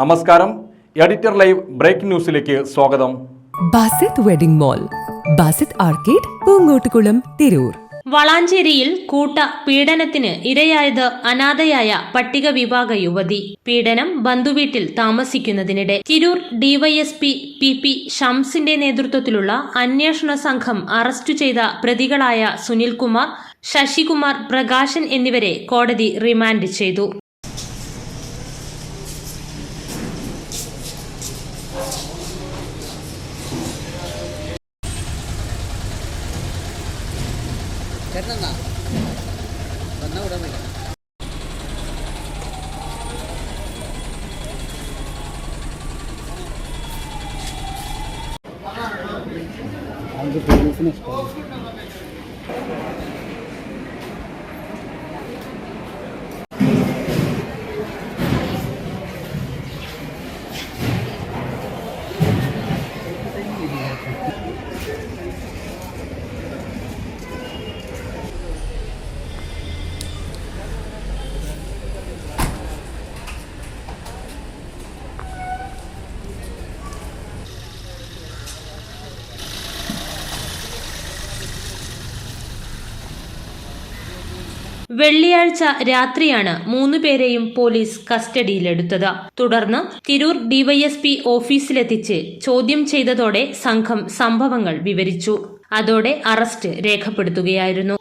നമസ്കാരം. Editor live breaking ന്യൂസിലേക്ക് സ്വാഗതം. Basith wedding mall, Basith arcade, Poongottukulam, Tirur. വളാഞ്ചേരിയിൽ കൂട്ട പീഡനത്തിന് ഇരയായത് അനാഥയായ പട്ടിക വിഭാഗ യുവതി. പീഡനം ബന്ധുവീട്ടിൽ താമസിക്കുന്നതിനിടെ. തിരൂർ ഡിവൈഎസ്പി പി ഷംസിന്റെ നേതൃത്വത്തിലുള്ള അന്വേഷണ സംഘം അറസ്റ്റ് ചെയ്ത പ്രതികളായ സുനിൽകുമാർ, ശശികുമാർ, പ്രകാശൻ എന്നിവരെ കോടതി റിമാൻഡ് ചെയ്തു. വെള്ളിയാഴ്ച രാത്രിയാണ് 3 പേരെയും പോലീസ് കസ്റ്റഡിയിലെടുത്തത്. തുടർന്ന് തിരൂർ ഡിവൈഎസ്പി ഓഫീസിലെത്തിച്ച് ചോദ്യം ചെയ്തതോടെ സംഘം സംഭവങ്ങൾ വിവരിച്ചു. അതോടെ അറസ്റ്റ് രേഖപ്പെടുത്തുകയായിരുന്നു.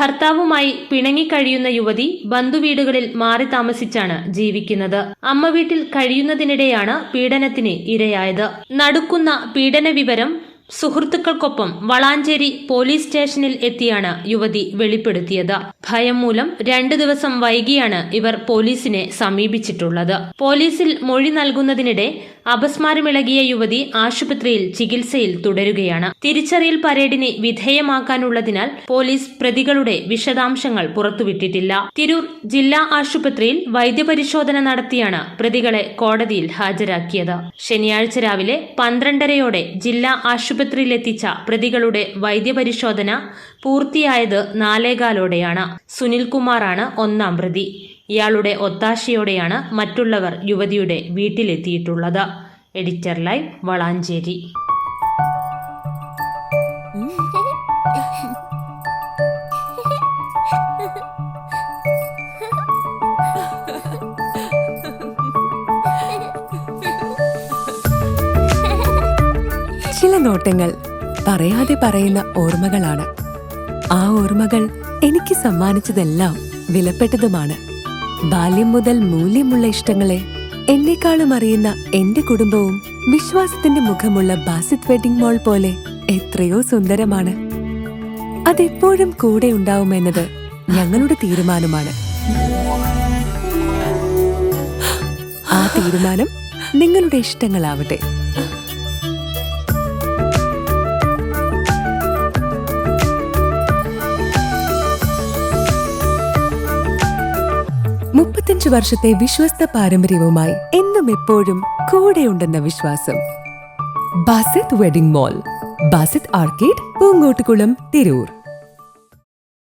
ഭർത്താവുമായി പിണങ്ങിക്കഴിയുന്ന യുവതി ബന്ധുവീടുകളിൽ മാറി താമസിച്ചാണ് ജീവിക്കുന്നത്. അമ്മ വീട്ടിൽ കഴിയുന്നതിനിടെയാണ് പീഡനത്തിന് ഇരയായത്. നടുക്കുന്ന പീഡന വിവരം സുഹൃത്തുക്കൾക്കൊപ്പം വളാഞ്ചേരി പോലീസ് സ്റ്റേഷനിൽ എത്തിയാണ് യുവതി വെളിപ്പെടുത്തിയത്. ഭയം മൂലം 2 ദിവസം വൈകിയാണ് ഇവർ പോലീസിനെ സമീപിച്ചിട്ടുള്ളത്. പോലീസിൽ മൊഴി നൽകുന്നതിനിടെ അപസ്മാരമിളകിയ യുവതി ആശുപത്രിയിൽ ചികിത്സയിൽ തുടരുകയാണ്. തിരിച്ചറിയൽ പരേഡിന് വിധേയമാക്കാനുള്ളതിനാൽ പോലീസ് പ്രതികളുടെ വിശദാംശങ്ങൾ പുറത്തുവിട്ടിട്ടില്ല. തിരൂർ ജില്ലാ ആശുപത്രിയിൽ വൈദ്യപരിശോധന നടത്തിയാണ് പ്രതികളെ കോടതിയിൽ ഹാജരാക്കിയത്. ശനിയാഴ്ച രാവിലെ 12:30 ജില്ലാ ആശുപത്രിയിലെത്തിച്ച പ്രതികളുടെ വൈദ്യപരിശോധന പൂർത്തിയായത് 4:15 സുനിൽകുമാറാണ് 1ാം പ്രതി. ഇയാളുടെ ഒത്താശയോടെയാണ് മറ്റുള്ളവർ യുവതിയുടെ വീട്ടിലെത്തിയിട്ടുള്ളത്. Editor live, Valanchery. ചില നോട്ടങ്ങൾ പറയാതെ പറയുന്ന ഓർമ്മകളാണ്. ആ ഓർമ്മകൾ എനിക്ക് സമ്മാനിച്ചതെല്ലാം വിലപ്പെട്ടതുമാണ്. ബാല്യം മുതൽ മൂല്യമുള്ള ഇഷ്ടങ്ങളെ എന്നെക്കാളും അറിയുന്ന എന്റെ കുടുംബവും വിശ്വാസത്തിന്റെ മുഖമുള്ള ബാസിത് വെഡിംഗ് മോൾ പോലെ എത്രയോ സുന്ദരമാണ്. അതെപ്പോഴും കൂടെ ഉണ്ടാവുമെന്നത് ഞങ്ങളുടെ തീരുമാനമാണ്. ആ തീരുമാനം നിങ്ങളുടെ ഇഷ്ടങ്ങളാവട്ടെ. വർഷത്തെ വിശ്വസ്ത പാരമ്പര്യവുമായി എന്നും എപ്പോഴും കൂടെയുണ്ടെന്ന വിശ്വാസം. Basith wedding mall, Basith arcade, Poongottukulam, Tirur.